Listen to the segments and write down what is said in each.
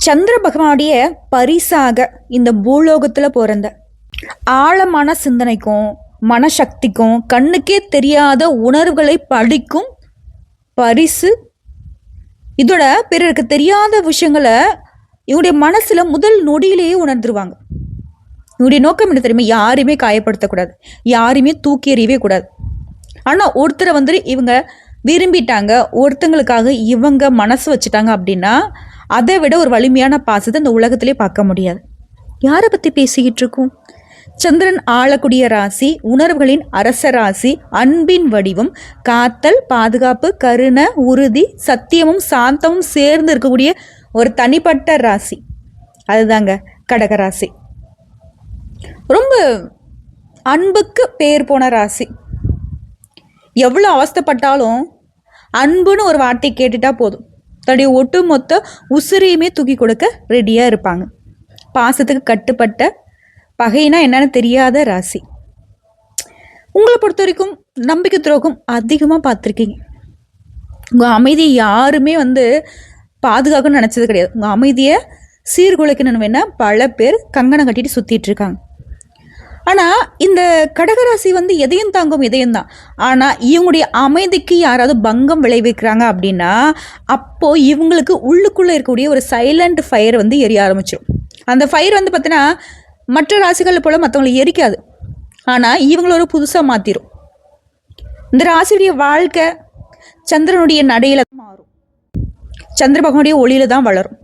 சந்திர பகவானுடைய பரிசாக இந்த பூலோகத்துல பிறந்த ஆழமான சிந்தனைக்கும் மனசக்திக்கும் கண்ணுக்கே தெரியாத உணர்வுகளை படிக்கும் பரிசு. இதோட பிறருக்கு தெரியாத விஷயங்களை இவங்களுடைய மனசுல முதல் நொடியிலேயே உணர்ந்துருவாங்க. இவங்களுடைய நோக்கம் என்ன தெரியுமா? யாரையுமே காயப்படுத்தக்கூடாது, யாரையுமே தூக்கி எறியவே கூடாது. ஆனா ஒருத்தரை இவங்க விரும்பிட்டாங்க, ஒருத்தங்களுக்காக இவங்க மனசு வச்சுட்டாங்க அப்படின்னா அதை விட ஒரு வலிமையான பாசத்தை இந்த உலகத்திலே பார்க்க முடியாது. யாரை பத்தி பேசிக்கிட்டு இருக்கோம்? சந்திரன் ஆளக்கூடிய ராசி, உணர்வுகளின் அரச ராசி, அன்பின் வடிவம், காத்தல், பாதுகாப்பு, கருணை, உறுதி, சத்தியமும் சாந்தமும் சேர்ந்து இருக்கக்கூடிய ஒரு தனிப்பட்ட ராசி. அதுதாங்க கடகராசி. ரொம்ப அன்புக்கு பேர் போன ராசி. எவ்வளோ அவஸ்தைப்பட்டாலும் அன்புன்னு ஒரு வார்த்தை கேட்டுட்டா போதும், தன்னுடைய ஒட்டுமொத்த உசிரியுமே தூக்கி கொடுக்க ரெடியாக இருப்பாங்க. பாசத்துக்கு கட்டுப்பட்ட, பகைனா என்னன்னு தெரியாத ராசி. உங்களை பொறுத்த வரைக்கும் நம்பிக்கை துரோகம் அதிகமாக பார்த்துருக்கீங்க. உங்கள் அமைதியை யாருமே பாதுகாக்கணும்னு நினச்சது கிடையாது. உங்கள் அமைதியை சீர்குலைக்கணும்னு வேணால் பல பேர் கங்கணம் கட்டிட்டு சுற்றிட்டு இருக்காங்க. ஆனால் இந்த கடகராசி எதையும் தாங்கும், எதையும் தான். ஆனால் இவங்களுடைய அமைதிக்கு யாராவது பங்கம் விளைவிக்கிறாங்க அப்படின்னா அப்போது இவங்களுக்கு உள்ளுக்குள்ளே இருக்கக்கூடிய ஒரு சைலண்ட் ஃபயர் எரிய ஆரம்பிச்சிடும். அந்த ஃபயர் பார்த்தீங்கன்னா மற்ற ராசிகள் போல் மற்றவங்களை எரிக்காது, ஆனால் இவங்களோட புதுசாக மாற்றிடும். இந்த ராசியுடைய வாழ்க்கை சந்திரனுடைய நடையில மாறும், சந்திர பகவானுடைய ஒளியில தான் வளரும்.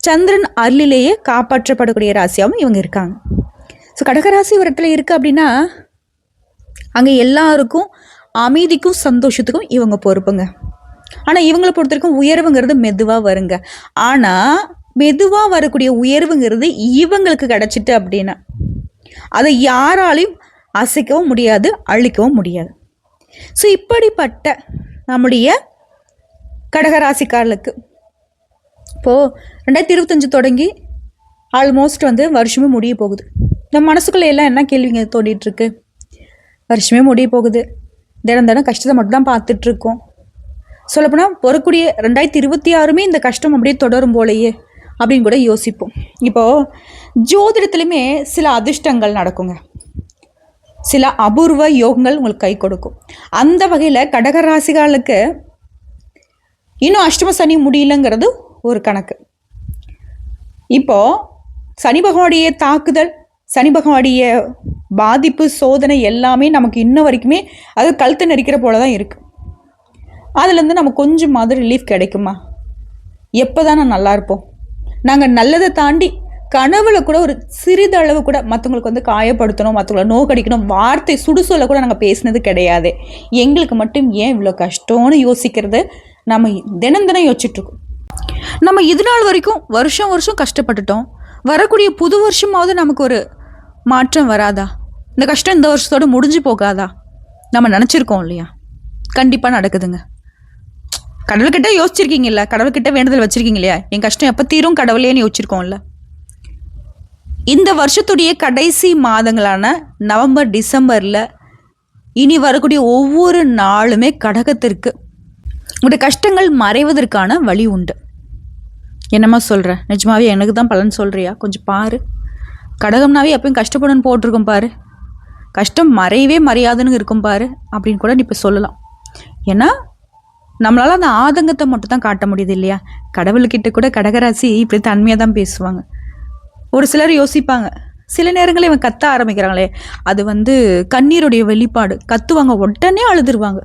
சந்திரன் அருளிலேயே காப்பாற்றப்படக்கூடிய ராசியாகவும் இவங்க இருக்காங்க. ஸோ கடகராசி ஒரு இடத்துல இருக்குது அப்படின்னா அங்கே எல்லாருக்கும் அமைதிக்கும் சந்தோஷத்துக்கும் இவங்க பொறுப்புங்க. ஆனால் இவங்களை பொறுத்த வரைக்கும் உயர்வுங்கிறது மெதுவாக வருங்க. ஆனால் மெதுவாக வரக்கூடிய உயர்வுங்கிறது இவங்களுக்கு கிடச்சிட்டு அப்படின்னா அதை யாராலையும் அசைக்கவும் முடியாது, அழிக்கவும் முடியாது. ஸோ இப்படிப்பட்ட நம்முடைய கடகராசிக்காரர்களுக்கு இப்போது 2025 தொடங்கி ஆல்மோஸ்ட் வருஷமே முடிய போகுது. நம்ம மனசுக்குள்ளே எல்லாம் என்ன கேள்விங்க தோண்டிகிட்ருக்கு? வருஷமே முடிய போகுது, தினம் கஷ்டத்தை மட்டும் தான் பார்த்துட்ருக்கோம். சொல்லப்போனால் வரக்கூடிய 2026 இந்த கஷ்டம் அப்படியே தொடரும் போலையே அப்படின்னு கூட யோசிப்போம். இப்போது ஜோதிடத்துலையுமே சில அதிர்ஷ்டங்கள் நடக்குங்க, சில அபூர்வ யோகங்கள் உங்களுக்கு கை கொடுக்கும். அந்த வகையில் கடகராசிகளுக்கு இன்னும் அஷ்டம சனி முடியலங்கிறது ஒரு கணக்கு. இப்போது சனி பகவானுடைய தாக்குதல், சனி பகவானுடைய பாதிப்பு, சோதனை எல்லாமே நமக்கு இன்ன வரைக்குமே அது கழுத்தை நெரிக்கிற போல தான் இருக்குது. அதுலேருந்து நம்ம கொஞ்சம் மாதிரி ரிலீஃப் கிடைக்குமா? எப்போ தான் நல்லா இருப்போம்? நாங்கள் நல்லதை தாண்டி கனவுல கூட ஒரு சிறிதளவு கூட மற்றவங்களுக்கு காயப்படுத்தணும், மற்றவங்களை நோக்கடிக்கணும், வார்த்தை சுடுசொல்ல கூட நாங்கள் பேசினது கிடையாது. எங்களுக்கு மட்டும் ஏன் இவ்வளோ கஷ்டம்னு யோசிக்கிறது நம்ம தினம் யோசிச்சுட்ருக்கோம். நம்ம இது நாள் வரைக்கும் வருஷம் வருஷம் கஷ்டப்பட்டுட்டோம், வரக்கூடிய புது வருஷமாவது நமக்கு ஒரு மாற்றம் வராதா? இந்த கஷ்டம் இந்த வருஷத்தோடு முடிஞ்சு போகாதா? நம்ம நினச்சிருக்கோம் இல்லையா? கண்டிப்பாக நடக்குதுங்க. கடவுள்கிட்ட யோசிச்சிருக்கீங்கல்ல, கடவுள்கிட்ட வேண்டுதல் வச்சுருக்கீங்க இல்லையா? என் கஷ்டம் எப்போ தீரும் கடவுளேன்னு யோசிச்சிருக்கோம்ல. இந்த வருஷத்துடைய கடைசி மாதங்களான நவம்பர், டிசம்பரில் இனி வரக்கூடிய ஒவ்வொரு நாளுமே கடகத்திற்கு உங்களுடைய கஷ்டங்கள் மறைவதற்கான வழி உண்டு. என்னம்மா சொல்கிற? நிஜமாவே எனக்கு தான் பலன் சொல்கிறியா? கொஞ்சம் பாரு. கடகம்னாவே எப்பயும் கஷ்டப்படணும்னு போட்டிருக்கோம் பாரு, கஷ்டம் மறையவே மறையாதுன்னு இருக்கும் பாரு அப்படின்னு கூட நீ இப்போ சொல்லலாம். ஏன்னா நம்மளால் அந்த ஆதங்கத்தை மட்டும் தான் காட்ட முடியுது இல்லையா? கடவுள்கிட்ட கூட கடகராசி இப்படி தன்மையாக தான் பேசுவாங்க. ஒரு சிலர் யோசிப்பாங்க, சில நேரங்களில் இவன் கத்த ஆரம்பிக்கிறாங்களே அது கண்ணீருடைய வெளிப்பாடு, கத்துவாங்க, உடனே அழுதுருவாங்க.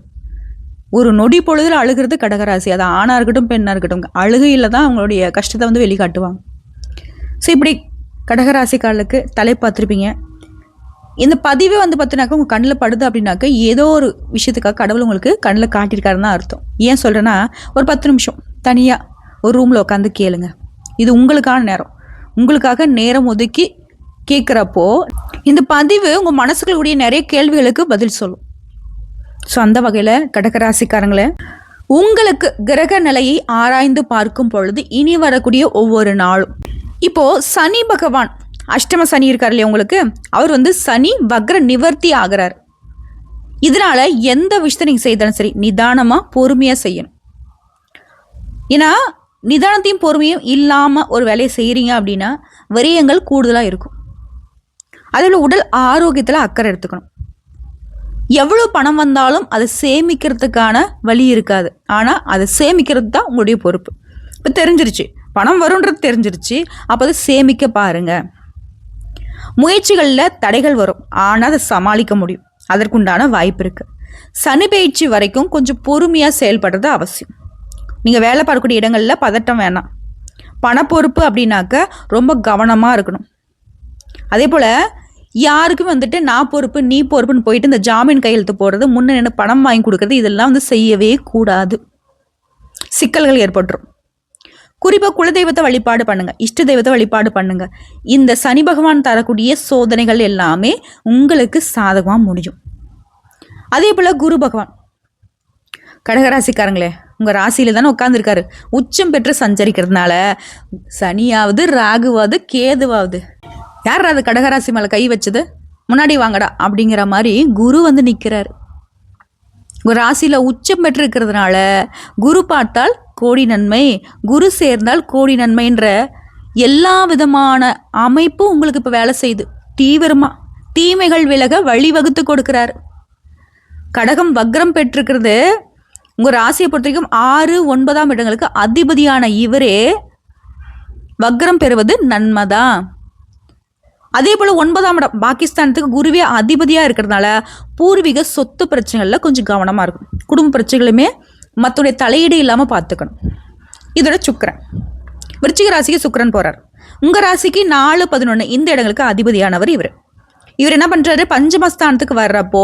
ஒரு நொடி பொழுதில் அழுகிறது கடகராசி. அது ஆணாக இருக்கட்டும் பெண்ணாக இருக்கட்டும், அழுகையில் தான் அவங்களுடைய கஷ்டத்தை வெளிக்காட்டுவாங்க. ஸோ இப்படி கடகராசிக்காரர்களுக்கு தலை பார்த்துருப்பீங்க. இந்த பதிவே பார்த்தினாக்கா உங்கள் கண்ணில் படுது அப்படின்னாக்க ஏதோ ஒரு விஷயத்துக்காக கடவுள் உங்களுக்கு கண்ணில் காட்டியிருக்காருன்னு தான் அர்த்தம். ஏன் சொல்கிறேன்னா, ஒரு 10 நிமிஷம் தனியாக ஒரு ரூமில் உட்காந்து கேளுங்க. இது உங்களுக்கான நேரம், உங்களுக்காக நேரம் ஒதுக்கி கேட்குறப்போ இந்த பதிவு உங்கள் மனசுகளுடைய நிறைய கேள்விகளுக்கு பதில் சொல்லும். ஸோ அந்த வகையில் கடகராசிக்காரங்களே, உங்களுக்கு கிரக நிலையை ஆராய்ந்து பார்க்கும் பொழுது இனி வரக்கூடிய ஒவ்வொரு நாளும் இப்போது சனி பகவான் அஷ்டம சனி இருக்கார் இல்லையா உங்களுக்கு, அவர் சனி வக்ர நிவர்த்தி ஆகிறார். இதனால் எந்த விஷயத்தை நீங்கள் செய்தாலும் சரி நிதானமாக பொறுமையாக செய்யணும். ஏன்னா நிதானத்தையும் பொறுமையும் இல்லாமல் ஒரு வேலையை செய்கிறீங்க அப்படின்னா விரயங்கள் கூடுதலாக இருக்கும். அதில் உடல் ஆரோக்கியத்தில் அக்கறை எடுத்துக்கணும். எவ்வளோ பணம் வந்தாலும் அதை சேமிக்கிறதுக்கான வழி இருக்காது. ஆனால் அதை சேமிக்கிறது தான் உங்களுடைய பொறுப்பு. இப்போ தெரிஞ்சிருச்சு, பணம் வரும்ன்றது தெரிஞ்சிருச்சு. அப்போ அதை சேமிக்க பாருங்க. முயற்சிகளில் தடைகள் வரும், ஆனால் அதை சமாளிக்க முடியும். அதற்குண்டான வாய்ப்பு இருக்குது. சனி பயிற்சி வரைக்கும் கொஞ்சம் பொறுமையாக செயல்படுறது அவசியம். நீங்கள் வேலை பார்க்கக்கூடிய இடங்களில் பதட்டம் வேணாம். பணப்பொறுப்பு அப்படின்னாக்க ரொம்ப கவனமாக இருக்கணும். அதே போல் யாருக்கும் நான் பொறுப்பு நீ பொறுப்புன்னு போயிட்டு இந்த ஜாமீன் கையெழுத்து போடுறது, முன்ன நின்று பணம் வாங்கி கொடுக்கறது, இதெல்லாம் செய்யவே கூடாது. சிக்கல்கள் ஏற்பட்டுரும். குறிப்பாக குலதெய்வத்தை வழிபாடு பண்ணுங்க, இஷ்ட தெய்வத்தை வழிபாடு பண்ணுங்க. இந்த சனி பகவான் தரக்கூடிய சோதனைகள் எல்லாமே உங்களுக்கு சாதகமாக முடியும். அதே போல் குரு பகவான் கடகராசிக்காரங்களே, உங்கள் ராசியில தானே உட்காந்துருக்காரு. உச்சம் பெற்று சஞ்சரிக்கிறதுனால சனியாவது ராகுவாவது கேதுவாவது, யார் அது கடகராசி மேலே கை வச்சது, முன்னாடி வாங்கடா அப்படிங்கிற மாதிரி குரு நிற்கிறாரு. உங்கள் ராசியில் உச்சம் பெற்று இருக்கிறதுனால குரு பார்த்தால் கோடி நன்மை, குரு சேர்ந்தால் கோடி நன்மைன்ற எல்லா விதமான அமைப்பும் உங்களுக்கு இப்போ வேலை செய்யுது. தீவிரமாக தீமைகள் விலக வழிவகுத்து கொடுக்குறாரு. கடகம் வக்ரம் பெற்றிருக்கிறது உங்கள் ராசியை பொறுத்த வரைக்கும் 6, 9ஆம் இடங்களுக்கு அதிபதியான இவரே வக்ரம் பெறுவது நன்மைதான். அதே போல் 9ஆம் இடம் பாகிஸ்தானத்துக்கு குருவே அதிபதியாக இருக்கிறதுனால பூர்வீக சொத்து பிரச்சனைகளில் கொஞ்சம் கவனமாக இருக்கும். குடும்ப பிரச்சனைகளுமே மற்றோடைய தலையீடு இல்லாமல் பார்த்துக்கணும். இதோட சுக்கிரன், விருச்சிக ராசிக்கு சுக்கிரன் போகிறார். உங்கள் ராசிக்கு 4, 11 இந்த இடங்களுக்கு அதிபதியானவர் இவர். இவர் என்ன பண்ணுறாரு, பஞ்சமஸ்தானத்துக்கு வர்றப்போ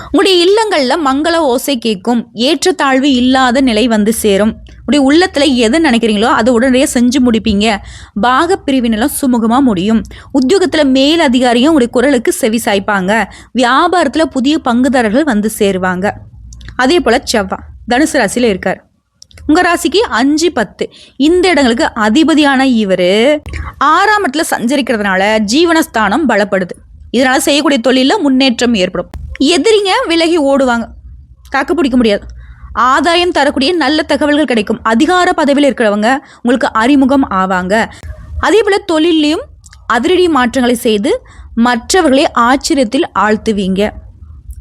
உங்களுடைய இல்லங்களில் மங்கள ஓசை கேட்கும், ஏற்றத்தாழ்வு இல்லாத நிலை சேரும். உடைய உள்ளத்தில் எது நினைக்கிறீங்களோ அதை உடனடியாக செஞ்சு முடிப்பீங்க. பாக பிரிவினெல்லாம் சுமூகமாக முடியும். உத்தியோகத்தில் மேல் அதிகாரியும் உடைய குரலுக்கு செவி சாய்ப்பாங்க. வியாபாரத்தில் புதிய பங்குதாரர்கள் சேருவாங்க. அதே போல் செவ்வாய் தனுசு ராசியில் இருக்கார். உங்கள் ராசிக்கு 5, 10 இந்த இடங்களுக்கு அதிபதியான இவர் 6ஆம் இடத்துல சஞ்சரிக்கிறதுனால ஜீவனஸ்தானம் பலப்படுது. இதனால் செய்யக்கூடிய தொழிலில் முன்னேற்றம் ஏற்படும். எதிரிங்க விலகி ஓடுவாங்க, தாக்கு பிடிக்க முடியாது. ஆதாயம் தரக்கூடிய நல்ல தகவல்கள் கிடைக்கும். அதிகார பதவியில் இருக்கிறவங்க உங்களுக்கு அறிமுகம் ஆவாங்க. அதே போல் தொழிலையும் அதிரடி மாற்றங்களை செய்து மற்றவர்களை ஆச்சரியத்தில் ஆழ்த்துவீங்க.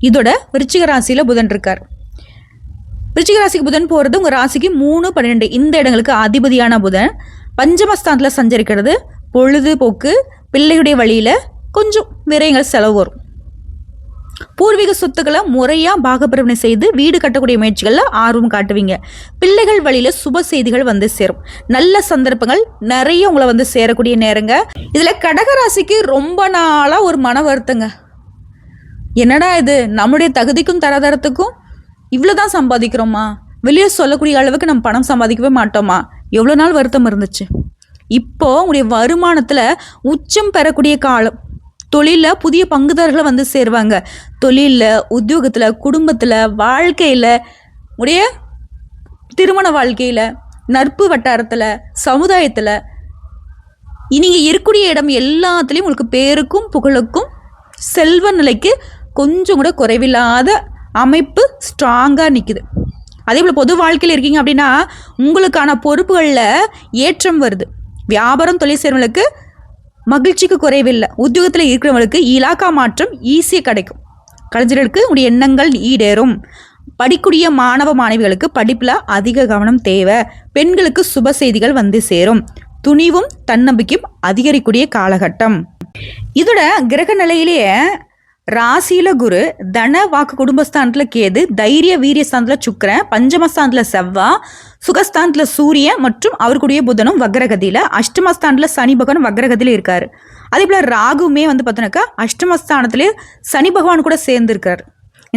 இதோட விருச்சிக ராசியில் புதன் இருக்கார். விருச்சிக ராசிக்கு புதன் போகிறது உங்கள் ராசிக்கு 3, 12 இந்த இடங்களுக்கு அதிபதியான புதன் பஞ்சமஸ்தானத்தில் சஞ்சரிக்கிறது. பொழுதுபோக்கு பிள்ளையுடைய வழியில் கொஞ்சம் விரயங்கள் செலவு வரும். பூர்வீக சொத்துக்களை முறையாக பாகப்பிரிவினை செய்து வீடு கட்டக்கூடிய முயற்சிகளில் ஆர்வம் காட்டுவீங்க. பிள்ளைகள் வழியில் சுப செய்திகள் சேரும். நல்ல சந்தர்ப்பங்கள் நிறைய உங்களை சேரக்கூடிய நேரங்க. இதில் கடகராசிக்கு ரொம்ப நாளாக ஒரு மன வருத்தங்க. என்னடா இது, நம்முடைய தகுதிக்கும் தராதரத்துக்கும் இவ்வளோதான் சம்பாதிக்கிறோமா, வெளியே சொல்லக்கூடிய அளவுக்கு நம்ம பணம் சம்பாதிக்கவே மாட்டோமா, எவ்வளோ நாள் வருத்தம் இருந்துச்சு. இப்போ உங்களுடைய வருமானத்தில் உச்சம் பெறக்கூடிய காலம். தொழிலில் புதிய பங்குதாரர்களை சேருவாங்க. தொழிலில், உத்தியோகத்தில், குடும்பத்தில், வாழ்க்கையில், உடைய திருமண வாழ்க்கையில், நட்பு வட்டாரத்தில், சமுதாயத்தில், நீங்கள் இருக்கக்கூடிய இடம் எல்லாத்துலேயும் உங்களுக்கு பேருக்கும் புகழுக்கும் செல்வ நிலைக்கு கொஞ்சம் கூட குறைவில்லாத அமைப்பு ஸ்ட்ராங்காக நிற்குது. அதே போல் பொது வாழ்க்கையில் இருக்கீங்க அப்படின்னா உங்களுக்கான பொறுப்புகளில் ஏற்றம் வருது. வியாபாரம் தொழில் செய்கிறவங்களுக்கு மகிழ்ச்சிக்கு குறைவில்லை. உத்தியோகத்தில் இருக்கிறவங்களுக்கு இலாக்கா மாற்றம் ஈஸியாக கிடைக்கும். கலைஞர்களுக்கு உடைய எண்ணங்கள் ஈடேறும். படிக்கூடிய மாணவ மாணவிகளுக்கு படிப்பில் அதிக கவனம் தேவை. பெண்களுக்கு சுப செய்திகள் சேரும். துணிவும் தன்னம்பிக்கையும் அதிகரிக்கூடிய காலகட்டம். இதோட கிரக நிலையிலேயே ராசியில குரு, தன வாக்கு குடும்பஸ்தானத்தில் கேது, தைரிய வீரியஸ்தானத்தில் சுக்கிரன், பஞ்சமஸ்தானத்தில் செவ்வாய், சுகஸ்தானத்தில் சூரியன் மற்றும் அவருக்குடைய புதனும் வக்ரகதியில், அஷ்டமஸ்தானத்தில் சனி பகவான் வக்ரகதியில் இருக்காரு. அதே போல் ராகுமே பார்த்தோன்னாக்கா அஷ்டமஸ்தானத்திலே சனி பகவான் கூட சேர்ந்துருக்காரு.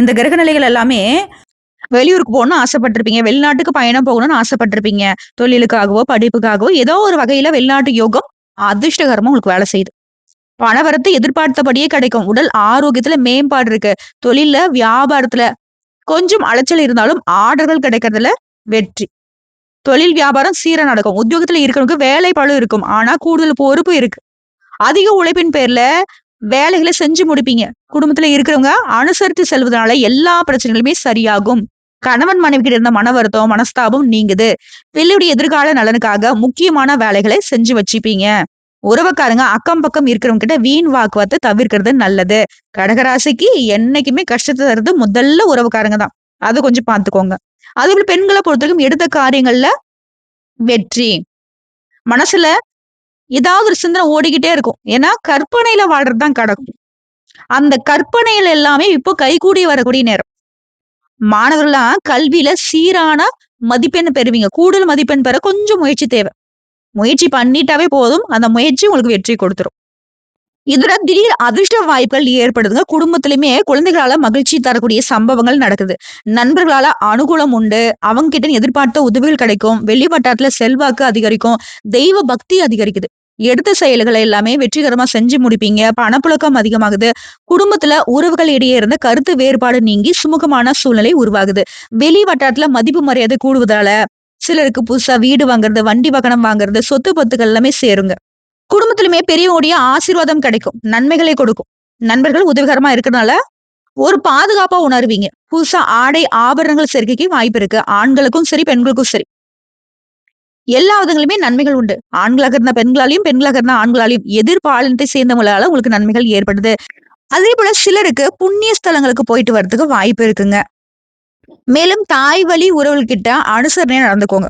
இந்த கிரக நிலைகள் எல்லாமே வெளியூருக்கு போகணும்னு ஆசைப்பட்டிருப்பீங்க, வெளிநாட்டுக்கு பயணம் போகணும்னு ஆசைப்பட்டிருப்பீங்க. தொழிலுக்காகவோ படிப்புக்காகவோ ஏதோ ஒரு வகையில் வெளிநாட்டு யோகம் அதிர்ஷ்டகரமாக உங்களுக்கு வேலை செய்யுது. பணவரத்து எதிர்பார்த்தபடியே கிடைக்கும். உடல் ஆரோக்கியத்துல மேம்பாடு இருக்கு. தொழில, வியாபாரத்துல கொஞ்சம் அலைச்சல் இருந்தாலும் ஆர்டர்கள் கிடைக்கிறதுல வெற்றி. தொழில் வியாபாரம் சீரா நடக்கும். உத்தியோகத்துல இருக்கிறவங்க வேலை பளு இருக்கும், ஆனா கூடுதல் பொறுப்பு இருக்கு. அதிக உழைப்பின் பேர்ல வேலைகளை செஞ்சு முடிப்பீங்க. குடும்பத்துல இருக்கிறவங்க அனுசரித்து செல்வதனால எல்லா பிரச்சனைகளுமே சரியாகும். கணவன் மனைவி கிட்ட இருந்த மன வருத்தம், மனஸ்தாபம் நீங்குது. பிள்ளையுடைய எதிர்கால நலனுக்காக முக்கியமான வேலைகளை செஞ்சு வச்சுப்பீங்க. உறவுக்காரங்க அக்கம் பக்கம் இருக்கிறவங்க கிட்ட வீண் வாக்குவாதத்தை தவிர்க்கிறது நல்லது. கடகராசிக்கு என்னைக்குமே கஷ்டத்தை தருது முதல்ல உறவுக்காரங்க தான். அத கொஞ்சம் பார்த்துக்கோங்க. அதேபோல பெண்கள பொறுத்தவரைக்கும் எடுத்த காரியங்கள்ல வெற்றி. மனசுல ஏதாவது ஒரு சிந்தனை ஓடிக்கிட்டே இருக்கும். ஏன்னா கற்பனையில வாழ்றது தான் கடக்கும். அந்த கற்பனைகள் எல்லாமே இப்போ கைகூடி வரக்கூடிய நேரம். மாணவர்கள்லாம் கல்வியில சீரான மதிப்பெண் பெறுவீங்க. கூடுதல் மதிப்பெண் பெற கொஞ்சம் முயற்சி தேவை. முயற்சி பண்ணிட்டாவே போதும். அந்த முயற்சி உங்களுக்கு வெற்றி கொடுத்துரும். இதுல திடீர் அதிர்ஷ்ட வாய்ப்புகள் ஏற்படுதுங்க. குடும்பத்திலயுமே குழந்தைகளால மகிழ்ச்சி தரக்கூடிய சம்பவங்கள் நடக்குது. நண்பர்களால அனுகூலம் உண்டு. அவங்க கிட்ட எதிர்பார்த்த உதவிகள் கிடைக்கும். வெளி வட்டாரத்துல செல்வாக்கு அதிகரிக்கும். தெய்வ பக்தி அதிகரிக்குது. எடுத்த செயல்களை எல்லாமே வெற்றிகரமா செஞ்சு முடிப்பீங்க. பணப்புழக்கம் அதிகமாகுது. குடும்பத்துல உறவுகள் இடையே இருந்த கருத்து வேறுபாடு நீங்கி சுமூகமான சூழ்நிலை உருவாகுது. வெளி வட்டாரத்துல மதிப்பு மரியாதை கூடுவதால சிலருக்கு புதுசா வீடு வாங்குறது, வண்டி வாகனம் வாங்குறது, சொத்து பத்துக்கள் எல்லாமே சேருங்க. குடும்பத்திலுமே பெரியவங்களுடைய ஆசீர்வாதம் கிடைக்கும். நன்மைகளை கொடுக்கும். நண்பர்கள் உதவிகரமா இருக்கறனால ஒரு பாதுகாப்பா உணர்வீங்க. புதுசா ஆடை, ஆபரணங்கள் சேர்க்கைக்கு வாய்ப்பு இருக்கு. ஆண்களுக்கும் சரி, பெண்களுக்கும் சரி. எல்லா விதங்களுமே நன்மைகள் உண்டு. ஆண்களாக இருந்தா பெண்களாலயும், பெண்களாக இருந்தா ஆண்களாலயும் எதிர்பாலினத்தை சேர்ந்தவங்களால உங்களுக்கு நன்மைகள் ஏற்படுது. அதே போல சிலருக்கு புண்ணிய ஸ்தலங்களுக்கு போயிட்டு வரதுக்கு வாய்ப்பு இருக்குங்க. மேலும் தாய் வழி உறவுகள்கிட்ட அனுசரணையா நடந்துக்கோங்க.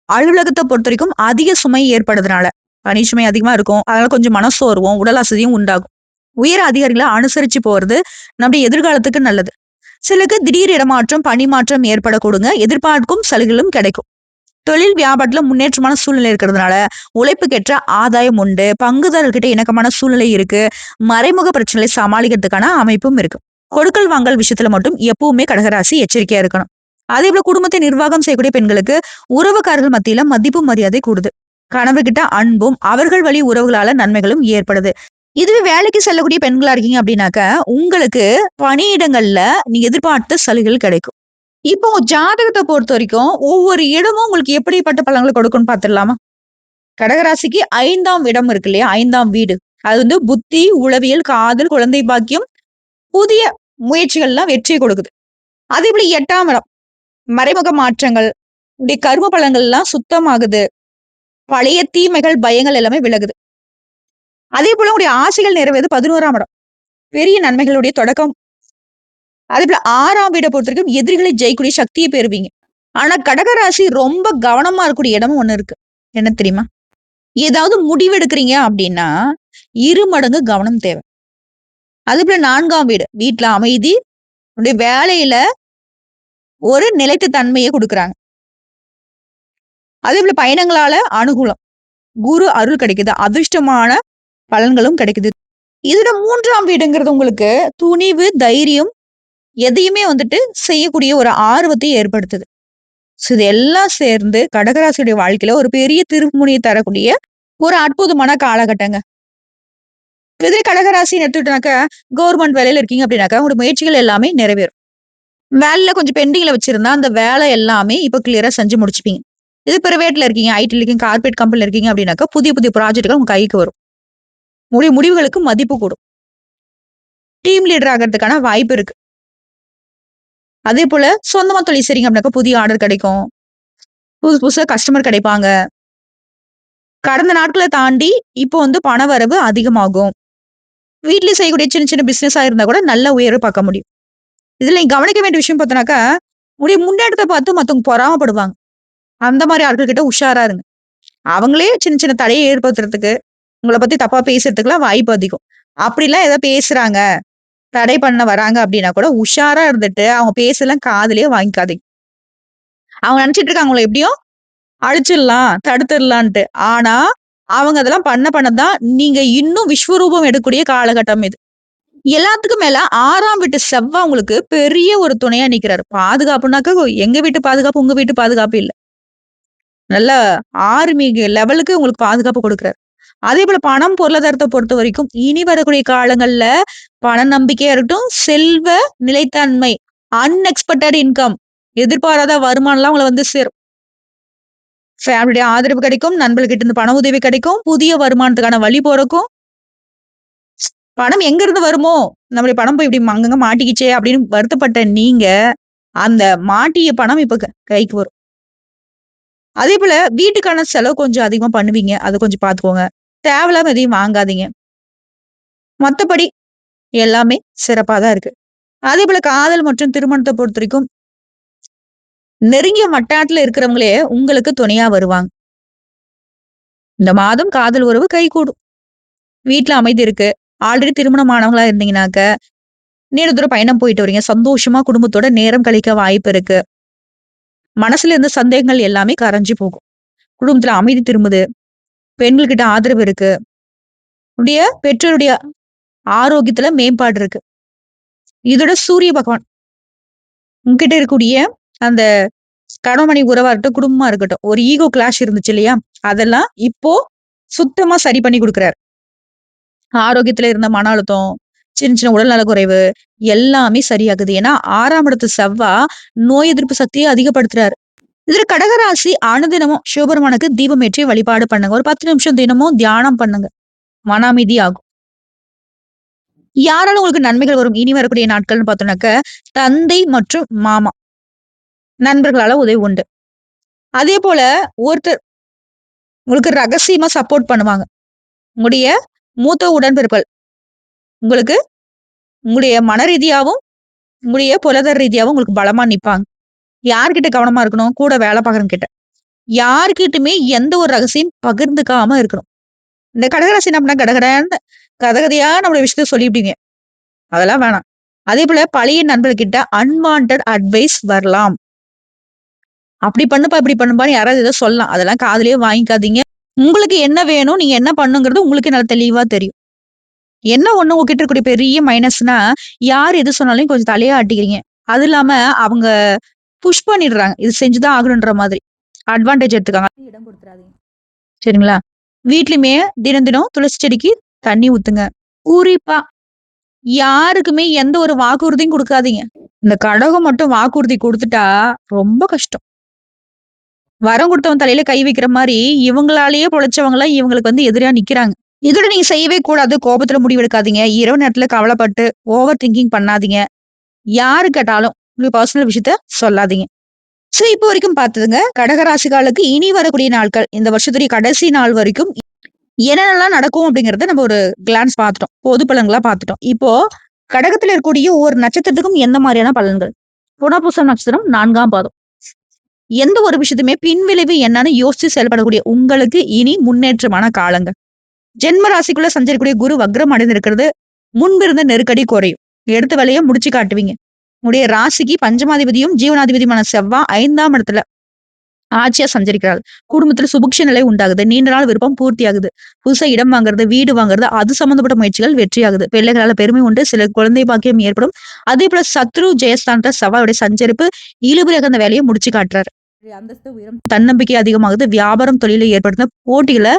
அலுவலகத்த பொறுத்தவரைக்கும் அதிக சுமை ஏற்படுறதுனால, பணி சுமை அதிகமா இருக்கும். அதனால கொஞ்சம் மனசோர்வும், உடல் அசதியும் உண்டாகும். உயர் அதிகாரிகள அனுசரிச்சு போறது நம்முடைய எதிர்காலத்துக்கு நல்லது. சிலருக்கு திடீர் இடமாற்றம், பணி மாற்றம் ஏற்படக்கூடுங்க. எதிர்பார்க்கும் சலுகைகளும் கிடைக்கும். தொழில் வியாபாரத்துல முன்னேற்றமான சூழ்நிலை இருக்கிறதுனால, உழைப்புக்கேற்ற ஆதாயம் உண்டு. பங்குதாரர்கிட்ட இணக்கமான சூழ்நிலை இருக்கு. மறைமுக பிரச்சனைகளை சமாளிக்கிறதுக்கான அமைப்பும் இருக்கு. கொடுக்கல் வாங்கல் விஷயத்துல மட்டும் எப்பவுமே கடகராசி எச்சரிக்கையா இருக்கணும். அதே போல குடும்பத்தை நிர்வாகம் செய்யக்கூடிய பெண்களுக்கு உறவுக்காரர்கள் மத்தியில மதிப்பு மரியாதை கூடுது. கணவர்கிட்ட அன்பும் அவர்கள் வழி உறவுகளால நன்மைகளும் ஏற்படுது. இதுவே வேலைக்கு செல்லக்கூடிய பெண்களா இருக்கீங்க அப்படின்னாக்க உங்களுக்கு பணியிடங்கள்ல நீங்க எதிர்பார்த்த சலுகைகள் கிடைக்கும். இப்போ உங்க ஜாதகத்தை பொறுத்த வரைக்கும் ஒவ்வொரு இடமும் உங்களுக்கு எப்படிப்பட்ட பலன்களை கொடுக்கும்னு பார்த்துடலாமா? கடகராசிக்கு 5ஆம் இடம் இருக்கு இல்லையா? 5ஆம் வீடு. அது வந்து புத்தி, உளவியல், காதல், குழந்தை பாக்கியம், புதிய முயற்சிகள்லாம் வெற்றியை கொடுக்குது. அதே போல 8ஆம் இடம் மறைமுக மாற்றங்கள், உடைய கர்ம பலன்கள்லாம் சுத்தமாகுது. பழைய தீமைகள், பயங்கள் எல்லாமே விலகுது. அதே போல உங்களுடைய ஆசைகள் நிறைவேறுது 11ஆம் இடம். பெரிய நன்மைகளுடைய தொடக்கம். அதே போல 6ஆம் வீட பொறுத்தவரைக்கும் எதிரிகளை ஜெயிக்கக்கூடிய சக்தியை பெறுவீங்க. ஆனா கடகராசி ரொம்ப கவனமா இருக்கக்கூடிய இடமும் ஒண்ணு இருக்கு. என்ன தெரியுமா? ஏதாவது முடிவு எடுக்கிறீங்க அப்படின்னா, 2 மடங்கு கவனம் தேவை. அதே போல 4ஆம் வீடு. வீட்ல அமைதி, உங்களுடைய வேலையில ஒரு நிலைத்த தன்மைய குடுக்குறாங்க. அதே போல பயணங்களால அனுகூலம். குரு அருள் கிடைக்குது. அதிர்ஷ்டமான பலன்களும் கிடைக்குது. இதுல 3ஆம் வீடுங்கிறது உங்களுக்கு துணிவு, தைரியம் எதையுமே வந்துட்டு செய்யக்கூடிய ஒரு ஆர்வத்தை ஏற்படுத்துது. ஸோ இது எல்லாம் சேர்ந்து கடகராசியுடைய வாழ்க்கையில ஒரு பெரிய திருப்புமுனையை தரக்கூடிய ஒரு அற்புதமான காலகட்டங்க. இதே கடகராசின்னு எடுத்துக்கிட்டோம்னாக்கா, கவர்மெண்ட் வேலையில இருக்கீங்க அப்படின்னாக்கா, உங்களோட முயற்சிகள் எல்லாமே நிறைவேறும். வேலையில கொஞ்சம் பெண்டிங்ல வச்சிருந்தா, அந்த வேலை எல்லாமே இப்ப கிளியரா செஞ்சு முடிச்சுப்பீங்க. இது பிரைவேட்ல இருக்கீங்க, ஐடில இருக்கீங்க, கார்ப்பரேட் கம்பெனில இருக்கீங்க அப்படின்னாக்கா, புதிய புதிய ப்ராஜெக்ட்கள் உங்க கைக்கு வரும். உங்களுடைய முடிவுகளுக்கு மதிப்பு கூடும். டீம் லீடர் ஆகறதுக்கான வாய்ப்பு இருக்கு. அதே போல சொந்தமா தொழில் செய்றீங்க அப்படின்னாக்கா, புதிய ஆர்டர் கிடைக்கும். புதுசு புதுசா கஸ்டமர் கிடைப்பாங்க. கடந்த நாட்கள தாண்டி இப்போ வந்து பணவரவு அதிகமாகும். வீட்ல செய்யக்கூடிய சின்ன சின்ன பிசினஸா இருந்தா கூட நல்ல உயர்வு பார்க்க முடியும். இதுல நீங்க கவனிக்க வேண்டிய விஷயம் பார்த்தோம்னாக்கா, உங்களுடைய முன்னேற்றத்த பார்த்து மத்தவங்க பொறாமப்படுவாங்க. அந்த மாரி ஆட்கள் கிட்ட உஷாரா இருங்க. அவங்களே சின்ன சின்ன தடையை ஏற்படுத்துறதுக்கு, உங்கள பத்தி தப்பா பேசுறதுக்குலாம் வாய்ப்பு அதிகம். அப்படிலாம் ஏதோ பேசுறாங்க, தடை பண்ண வராங்க அப்படின்னா கூட உஷாரா இருந்துட்டு, அவங்க பேச்செல்லாம் காதுலயே வாங்கிக்காதீங்க. அவங்க நினைச்சிட்டு இருக்காங்க உங்கள எப்படியும் அழிச்சிடலாம், தடுத்துடலான்ட்டு. ஆனா, அவங்க அதெல்லாம் பண்ண தான் நீங்க இன்னும் விஸ்வரூபம் எடுக்கக்கூடிய காலகட்டம் இது. எல்லாத்துக்கும் மேல 6ஆம் வீட்டு செவ்வா உங்களுக்கு பெரிய ஒரு துணையா நிக்கிறாரு. பாதுகாப்புனாக்க எங்க வீட்டு பாதுகாப்பு, உங்க வீட்டு பாதுகாப்பு இல்ல. நல்ல ஆர்மி லெவலுக்கு உங்களுக்கு பாதுகாப்பு குடுக்குறாரு. அதேபோல பணம், பொருளாதாரத்த பொறுத்தவரைக்கும் இனி வரக்கூடிய காலங்கள்ல பண நம்பிக்கையா இருக்கட்டும், செல்வ நிலைத்தன்மை, அன்எக்ஸ்பெக்டட் இன்கம் எதிர்பாராத வருமானம்லாம் உங்கள வந்து சேரும். ஃபேமிலியுடைய ஆதரவு கிடைக்கும், நண்பர்கள்கிட்ட இருந்து பண உதவி கிடைக்கும், புதிய வருமானத்துக்கான வழி பொறக்கும். பணம் எங்க இருந்து வருமோ? நம்முடைய பணம் போய் இப்படி அங்கங்க மாட்டிக்கிச்சே அப்படின்னு வருத்தப்பட்ட நீங்க, அந்த மாட்டிய பணம் இப்ப கைக்கு வரும். அதே போல வீட்டுக்கான செலவு கொஞ்சம் அதிகமா பண்ணுவீங்க. அத கொஞ்சம் பார்த்துக்கோங்க. தேவையில்லாம எதையும் வாங்காதீங்க. மத்தபடி எல்லாமே சிறப்பா தான் இருக்கு. அதே போல காதல் மற்றும் திருமணத்த பொறுத்தவரைக்கும், நெருங்கிய வட்டாரத்துல இருக்கிறவங்களே உங்களுக்கு துணையா வருவாங்க. இந்த மாதம் காதல் உறவு கைகூடும். வீட்ல அமைதி இருக்கு. ஆல்ரெடி திருமணமானவங்களா இருந்தீங்கன்னாக்க, நீண்ட தூர பயணம் போயிட்டு வரீங்க. சந்தோஷமா குடும்பத்தோட நேரம் கழிக்க வாய்ப்பு இருக்கு. மனசுல இருந்த சந்தேகங்கள் எல்லாமே கரைஞ்சு போகும். குடும்பத்துல அமைதி திரும்புது. பெண்கள்கிட்ட ஆதரவு இருக்கு. உடைய பெற்றோருடைய ஆரோக்கியத்துல மேம்பாடு இருக்கு. இதோட சூரிய பகவான் உங்ககிட்ட இருக்கக்கூடிய அந்த கணவன் மனைவி உறவா இருக்கட்டும், குடும்பமா இருக்கட்டும். ஒரு ஈகோ கிளாஷ் இருந்துச்சு இல்லையா? அதெல்லாம் இப்போ சுத்தமா சரி பண்ணி குடுக்குறாரு. ஆரோக்கியத்துல இருந்த மன அழுத்தம், சின்ன சின்ன உடல்நல குறைவு எல்லாமே சரியாகுது. ஏன்னா 6ஆம் இடத்து செவ்வா நோய் எதிர்ப்பு சக்தியை அதிகப்படுத்துறாரு. இதுல கடகராசி அனுதினமும் சிவபெருமானுக்கு தீபம் ஏற்றி வழிபாடு பண்ணுங்க. ஒரு 10 நிமிஷம் தினமும் தியானம் பண்ணுங்க. மன அமைதி ஆகும். யாரால உங்களுக்கு நன்மைகள் வரும்? இனி வரக்கூடிய நாட்கள்னு பார்த்தோம்னாக்க, தந்தை மற்றும் மாமா, நண்பர்களால உதவி உண்டு. அதே போல ஒருத்தர் உங்களுக்கு ரகசியமா சப்போர்ட் பண்ணுவாங்க. உங்களுடைய மூத்த உடன்பிறப்புகள் உங்களுக்கு உங்களுடைய மன ரீதியாவும், உங்களுடைய பொருளாதார ரீதியாவும் உங்களுக்கு பலமா நிப்பாங்க. யார்கிட்ட கவனமா இருக்கணும்? கூட வேலை பார்க்குறவங்க கிட்ட. யார்கிட்டயுமே எந்த ஒரு ரகசியம் பகிர்ந்துக்காம இருக்கணும். இந்த கடகராசி என்ன பண்ணா கடகடன்னு கதகதையா நம்மளோட விஷயத்த சொல்லிவிட்டீங்க. அதெல்லாம் வேணாம். அதேபோல பழைய நண்பர்கிட்ட அன்வான்டட் அட்வைஸ் வரலாம். அப்படி பண்ணுப்பா, இப்படி பண்ணுப்பான்னு யாராவது ஏதோ சொல்லலாம். அதெல்லாம் காதுலயே வாங்கிக்காதீங்க. உங்களுக்கு என்ன வேணும்? நீங்க என்ன பண்ணணுங்கிறது உங்களுக்கு நல்லா தெளிவா தெரியும். என்ன ஒண்ணு உங்ககிட்ட இருக்கக்கூடிய பெரிய மைனஸ்னா, யார் எது சொன்னாலும் கொஞ்சம் தலைய ஆட்டிக்கிறீங்க. அது இல்லாம அவங்க புஷ் பண்ணிடுறாங்க. இது செஞ்சு தான் ஆகணுன்ற மாதிரி. அட்வான்டேஜ் எடுத்துக்காங்க. இடம் குடுத்துறாதீங்க. சரிங்களா? வீட்லயுமே தினம் தினம் துளசி செடிக்கு தண்ணி ஊத்துங்க. குறிப்பா யாருக்குமே எந்த ஒரு வாக்குறுதியும் குடுக்காதீங்க. இந்த கடகம் மட்டும் வாக்குறுதி குடுத்துட்டா ரொம்ப கஷ்டம். வரம் குடுத்தவன் தலையில கை வைக்கிற மாரி, இவங்களாலேயே பொழச்சவங்கலாம் இவங்களுக்கு எதிரா நிக்கிறாங்க. இதோட நீங்க செய்யவே கூடாது. கோபத்துல முடிவெடுக்காதீங்க. இரவு நேரத்துல கவலைப்பட்டு ஓவர் திங்கிங் பண்ணாதீங்க. யாரு கேட்டாலும் உங்க பர்சனல் விஷயத்த சொல்லாதீங்க. சோ, இப்போ வரைக்கும் பார்த்ததுங்க. கடகராசிக்காரர்களுக்கு இனி வரக்கூடிய நாட்கள், இந்த வருஷத்துடைய கடைசி நாள் வரைக்கும் என்னென்னலாம் நடக்கும் அப்படிங்கிறத நம்ம ஒரு கிளான்ஸ் பார்த்துட்டோம். பொது பலன்களா பார்த்துட்டோம். இப்போ கடகத்துல இருக்கக்கூடிய ஒவ்வொரு நட்சத்திரத்துக்கும் எந்த மாதிரியான பலன்கள்? புனர்பூசம் நட்சத்திரம் 4ஆம் பாதம். எந்த ஒரு விஷயத்துமே பின்விளைவு என்னன்னு யோசிச்சு செயல்படக்கூடிய உங்களுக்கு இனி முன்னேற்றமான காலங்கள். ஜென்ம ராசிக்குள்ள சஞ்சரிக்கக்கூடிய குரு வக்ரம் அடைந்திருக்கிறது. முன்பிருந்த நெருக்கடி குறையும். எடுத்த வேலையை முடிச்சு காட்டுவீங்க. உங்களுடைய ராசிக்கு பஞ்சமாதிபதியும் ஜீவனாதிபதியுமான செவ்வாய் 5ஆம் இடத்துல ஆட்சியா சஞ்சரிக்கிறார். குடும்பத்துல சுபிக்ஷ நிலை உண்டாகுது. நீண்ட நாள் விருப்பம் பூர்த்தி ஆகுது. புதுசா இடம் வாங்குறது, வீடு வாங்குறது, அது சம்பந்தப்பட்ட முயற்சிகள் வெற்றியாகுது. பிள்ளைகளால பெருமை உண்டு. சில குழந்தை பாக்கியம் ஏற்படும். அதே போல சத்ரு ஜெயஸ்தானத்த செவ்வாயுடைய சஞ்சரிப்பு இழுபறியாக அந்த வேலையை முடிச்சு காட்டுறாரு. அந்தஸ்து உயரம், தன்னம்பிக்கை அதிகமாகுது. வியாபாரம் தொழிலை ஏற்படுத்தின போட்டிகளை,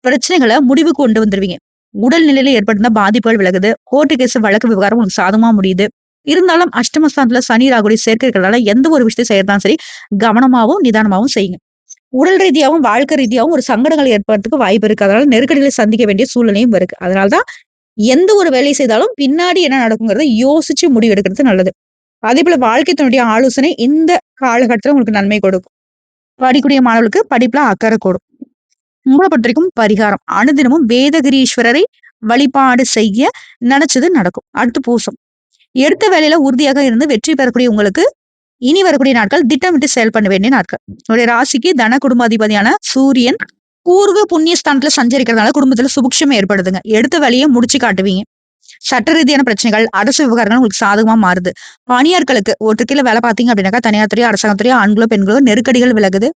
பிரச்சனைகளை முடிவுக்கு கொண்டு வந்துருவீங்க. உடல் நிலையில ஏற்படுத்தின பாதிப்புகள் விலகுது. கோர்ட்டு கேஸ் வழக்கு விவகாரம் உங்களுக்கு சாதகமா முடியுது. இருந்தாலும் அஷ்டமஸ்தானத்துல சனி ராகுடைய சேர்க்கை இருக்கிறதால எந்த ஒரு விஷயத்தை செய்யறதாலும் சரி கவனமாவும் நிதானமாவும் செய்யுங்க. உடல் ரீதியாவும் வாழ்க்கை ரீதியாவும் ஒரு சங்கடங்கள் ஏற்படுறதுக்கு வாய்ப்பு இருக்கு. அதனால நெருக்கடிகளை சந்திக்க வேண்டிய சூழ்நிலையும் இருக்கு. அதனாலதான் எந்த ஒரு வேலையை செய்தாலும் பின்னாடி என்ன நடக்குங்கிறத யோசிச்சு முடிவு எடுக்கிறது நல்லது. அதே போல வாழ்க்கை தன்னுடைய ஆலோசனை இந்த காலகட்டத்துல உங்களுக்கு நன்மை கொடுக்கும். படிக்கக்கூடிய மாணவர்களுக்கு படிப்புல அக்கறை கூடும். உங்களை பொறுத்த வரைக்கும் பரிகாரம் அனுதினமும் வேதகிரீஸ்வரரை வழிபாடு செய்ய நினைச்சது நடக்கும். அடுத்து பூசம். எடுத்த வேலையில உறுதியாக இருந்து வெற்றி பெறக்கூடிய உங்களுக்கு இனி வரக்கூடிய நாட்கள் திட்டமிட்டு செயல் பண்ண வேண்டிய நாட்கள். உங்களுடைய ராசிக்கு தன குடும்பாதிபதியான சூரியன் பூர்வ புண்ணிய ஸ்தானத்துல சஞ்சரிக்கிறதுனால குடும்பத்துல சுபிக்ஷம் ஏற்படுதுங்க. எடுத்த வேலையை முடிச்சு காட்டுவீங்க. சட்ட ரீதியான பிரச்சனைகள், அரசு விவகாரங்கள் உங்களுக்கு சாதகமா மாறுது. பணியாட்களுக்கு ஒருத்தர் கீழ வேலை பார்த்தீங்க அப்படின்னாக்கா தனியார் துறையோ, அரசாங்கத்துறையோ, ஆண்களோ, பெண்களோ நெருக்கடிகள் விலகுது.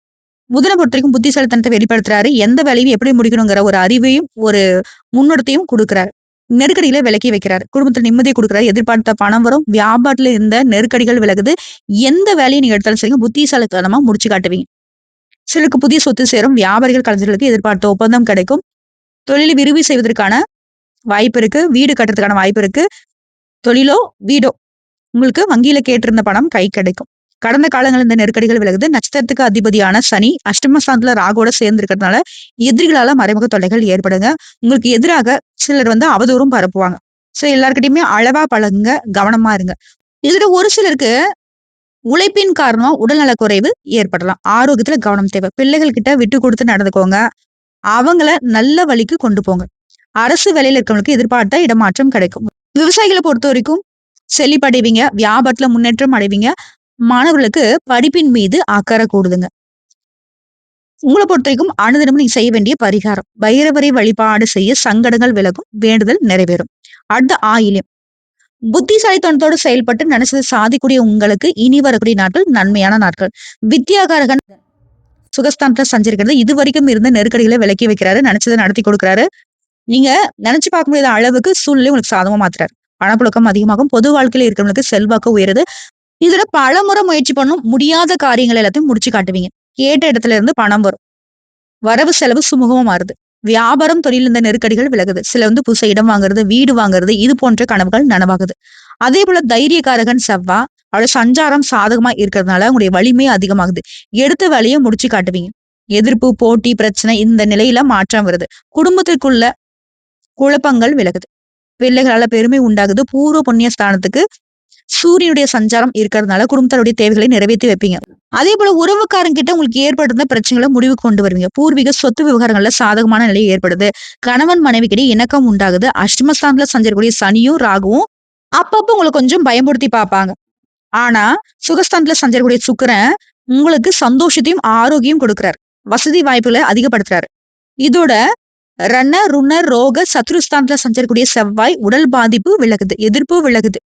புதனை பொறுத்த வரைக்கும் புத்திசாலித்தனத்தை வெளிப்படுத்துறாரு. எந்த வேலையும் எப்படி முடிக்கணுங்கிற ஒரு அறிவையும், ஒரு முன்னெடுத்தையும் குடுக்குறாரு. நெருக்கடிகளை விலக்கி வைக்கிறாரு. குடும்பத்துல நிம்மதியை குடுக்குறாரு. எதிர்பார்த்த பணம் வரும். வியாபாரத்துல இருந்த நெருக்கடிகள் விலகுது. எந்த வேலையை நீங்க எடுத்தாலும் சரிங்க, புத்திசாலித்தனமா முடிச்சு காட்டுவீங்க. சிலருக்கு புதிய சொத்து சேரும். வியாபாரிகள், கலைஞர்களுக்கு எதிர்பார்த்த ஒப்பந்தம் கிடைக்கும். தொழிலை விரிவு செய்வதற்கான வாய்ப்பு இருக்கு. வீடு கட்டுறதுக்கான வாய்ப்பு இருக்கு. தொழிலோ, வீடோ உங்களுக்கு வங்கியில கேட்டிருந்த பணம் கை கிடைக்கும். கடந்த காலங்கள் இந்த நெருக்கடிகள் விலகுது. நட்சத்திரத்துக்கு அதிபதியான சனி அஷ்டமஸ்தானத்துல ராகுவோட சேர்ந்து இருக்கிறதுனால எதிரிகளால மறைமுக தொல்லைகள் ஏற்படுங்க. உங்களுக்கு எதிராக சிலர் அவதூறும் பரப்புவாங்க. சோ எல்லார்கிட்டயுமே அளவா பழகுங்க, கவனமா இருங்க. இதுல ஒரு சிலருக்கு உழைப்பின் காரணமா உடல்நலக்குறைவு ஏற்படலாம். ஆரோக்கியத்துல கவனம் தேவை. பிள்ளைகள் கிட்ட விட்டு கொடுத்து நடந்துக்கோங்க. அவங்கள நல்ல வழிக்கு கொண்டு போங்க. அரசு வேலையில இருக்கவங்களுக்கு எதிர்பார்த்த இடமாற்றம் கிடைக்கும். விவசாயிகளை பொறுத்த வரைக்கும் செழிப்படைவீங்க, வியாபாரத்துல முன்னேற்றம் அடைவீங்க. மாணவர்களுக்கு படிப்பின் மீது அக்கறை கூடுதுங்க. உங்கள பொறுத்தவரைக்கும் அனுதினமும் நீங்க செய்ய வேண்டிய பரிகாரம். பைரவரை வழிபாடு செய்ய சங்கடங்கள் விலகும், வேண்டுதல் நிறைவேறும். அடுத்த ஆயில்யம். புத்திசாலித்தனத்தோடு செயல்பட்டு நினைச்சதை சாதிக்கூடிய உங்களுக்கு இனி வரக்கூடிய நாட்கள் நன்மையான நாட்கள். வித்யாகாரகன் சுகஸ்தானத்துல சஞ்சரிக்கிறது இதுவரைக்கும் இருந்த நெருக்கடிகளை விலக்கி வைக்கிறாரு. நினைச்சதை நடத்தி கொடுக்குறாரு. நீங்க நினைச்சு பார்க்க முடியாத அளவுக்கு சூழ்நிலை உங்களுக்கு சாதகமா மாத்துறாரு. பணப்புழக்கம் அதிகமாகும். பொது வாழ்க்கையில இருக்கிறவங்களுக்கு செல்வாக்கு உயருது. இதுல பலமுறை முயற்சி பண்ணும் முடியாத காரியங்கள் எல்லாத்தையும் முடிச்சு காட்டுவீங்க. கேட்ட இடத்துல இருந்து பணம் வரும். வரவு செலவு சுமூகமா மாறுது. வியாபாரம் தொழில் இந்த நெருக்கடிகள் விலகுது. சில புதுசா இடம் வாங்குறது, வீடு வாங்குறது இது போன்ற கனவுகள் நனவாகுது. அதே போல தைரியக்காரகன் செவ்வா அவரோட சஞ்சாரம் சாதகமா இருக்கிறதுனால உங்களுடைய வலிமை அதிகமாகுது. எடுத்த வேலையை முடிச்சு காட்டுவீங்க. எதிர்ப்பு, போட்டி, பிரச்சனை இந்த நிலையில மாற்றம் வருது. குடும்பத்திற்குள்ள குழப்பங்கள் விலகுது. பிள்ளைகளால பெருமை உண்டாகுது. பூர்வ புண்ணிய ஸ்தானத்துக்கு சூரியனுடைய சஞ்சாரம் இருக்கிறதுனால குடும்பத்தாருடைய தேவைகளை நிறைவேற்றி வைப்பீங்க. அதே போல உறவுக்காரங்கிட்ட உங்களுக்கு ஏற்படுத்த பிரச்சனைகளை முடிவுக்கு கொண்டு வருவீங்க. பூர்வீக சொத்து விவகாரங்கள்ல சாதகமான நிலை ஏற்படுது. கணவன் மனைவிக்கிடையே இணக்கம் உண்டாகுது. அஷ்டமஸ்தானத்துல சஞ்சரிக்கூடிய சனியும் ராகுவும் அப்பப்போ உங்களை கொஞ்சம் பயன்படுத்தி பார்ப்பாங்க. ஆனா சுகஸ்தானத்துல சஞ்சரிக்கூடிய சுக்கிரன் உங்களுக்கு சந்தோஷத்தையும் ஆரோக்கியம் கொடுக்கிறார். வசதி வாய்ப்புகளை அதிகப்படுத்துறாரு. இதோட ரண ருண ரோக சத்ருஸ்தானத்துல சஞ்சரிக்கூடிய செவ்வாய் உடல் பாதிப்பு விலகுது, எதிர்ப்பு விலகுது.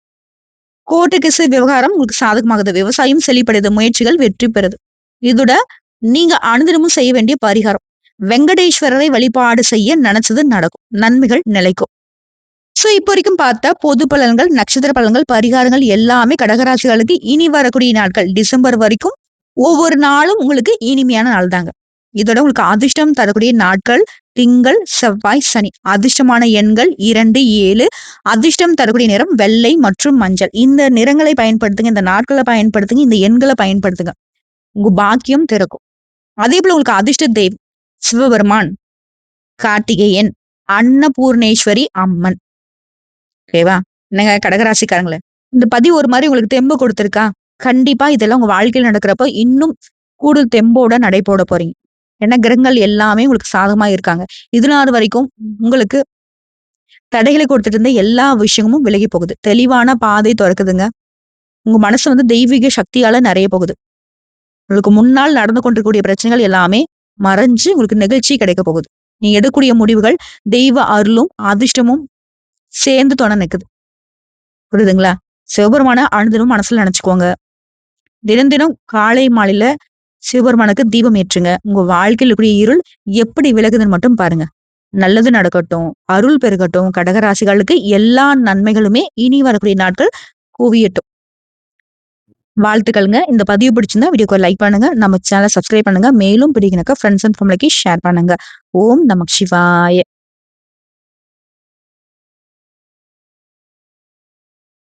கோர்ட்டு கேஸ் விவகாரம் உங்களுக்கு சாதகமாகுது. விவசாயம் செழிப்படையுது. முயற்சிகள் வெற்றி பெறுது. இதோட நீங்க அனுதினமும் செய்ய வேண்டிய பரிகாரம். வெங்கடேஸ்வரரை வழிபாடு செய்ய நினைச்சது நடக்கும். நன்மைகள் நிலைக்கும். சோ இப்போ வரைக்கும் பார்த்த பொது பலன்கள், நட்சத்திர பலன்கள், பரிகாரங்கள் எல்லாமே கடகராசிகளுக்கு இனி வரக்கூடிய நாட்கள் டிசம்பர் வரைக்கும் ஒவ்வொரு நாளும் உங்களுக்கு இனிமையான நாள் தாங்க. இதோட உங்களுக்கு அதிர்ஷ்டம் தரக்கூடிய நாட்கள் திங்கள், செவ்வாய், சனி. அதிர்ஷ்டமான எண்கள் 2, 7. அதிர்ஷ்டம் தரக்கூடிய நிறம் வெள்ளை மற்றும் மஞ்சள். இந்த நிறங்களை பயன்படுத்துங்க. இந்த நாட்களை பயன்படுத்துங்க. இந்த எண்களை பயன்படுத்துங்க. உங்க பாக்கியம் திறக்கும். அதே போல உங்களுக்கு அதிர்ஷ்ட தெய்வம் சிவபெருமான், கார்த்திகேயன், அன்னபூர்ணேஸ்வரி அம்மன். ஓகேவா? என்னங்க கடகராசிக்காரங்களே, இந்த பதிவு ஒரு மாதிரி உங்களுக்கு தெம்பு கொடுத்திருக்கா? கண்டிப்பா இதெல்லாம் உங்க வாழ்க்கையில் நடக்கிறப்ப இன்னும் கூடுதல் தெம்போட நடை போட போறீங்க. ஏன்னா கிரகங்கள் எல்லாமே உங்களுக்கு சாதகமா இருக்காங்க. இது நாள் வரைக்கும் உங்களுக்கு தடைகளை கொடுத்துட்டு இருந்த எல்லா விஷயமும் விலகி போகுது. தெளிவான பாதை திறக்குதுங்க. உங்க மனசு தெய்வீக சக்தியால நிறைய போகுது. உங்களுக்கு முன்னால் நடந்து கொண்டிருக்கக்கூடிய பிரச்சனைகள் எல்லாமே மறைஞ்சு உங்களுக்கு நெகிழ்ச்சி கிடைக்க போகுது. நீங்க எடுக்கக்கூடிய முடிவுகள் தெய்வ அருளும் அதிர்ஷ்டமும் சேர்ந்து துணை நிக்குது. புரியுதுங்களா? சிவபெருமான அனுதினம் மனசுல நினைச்சுக்கோங்க. தினம் தினம் காலை மாலையில சிவபெருமானுக்கு தீபம் ஏற்றுங்க. உங்க வாழ்க்கையில் இருக்கக்கூடிய இருள் எப்படி விலகுதுன்னு மட்டும் பாருங்க. நல்லது நடக்கட்டும், அருள் பெருகட்டும். கடகராசிகளுக்கு எல்லா நன்மைகளுமே இனி வரக்கூடிய நாட்கள் குவியட்டும். வாழ்த்துக்கள்ங்க. இந்த பதிவு பிடிச்சிருந்தா வீடியோக்கு லைக் பண்ணுங்க. நம்ம சேனலை சப்ஸ்கிரைப் பண்ணுங்க. மேலும் பிடிக்கணுக்க ஃப்ரெண்ட்ஸ் அண்ட் ஃபேமிலிக்கு ஷேர் பண்ணுங்க. ஓம் நமக் சிவாய.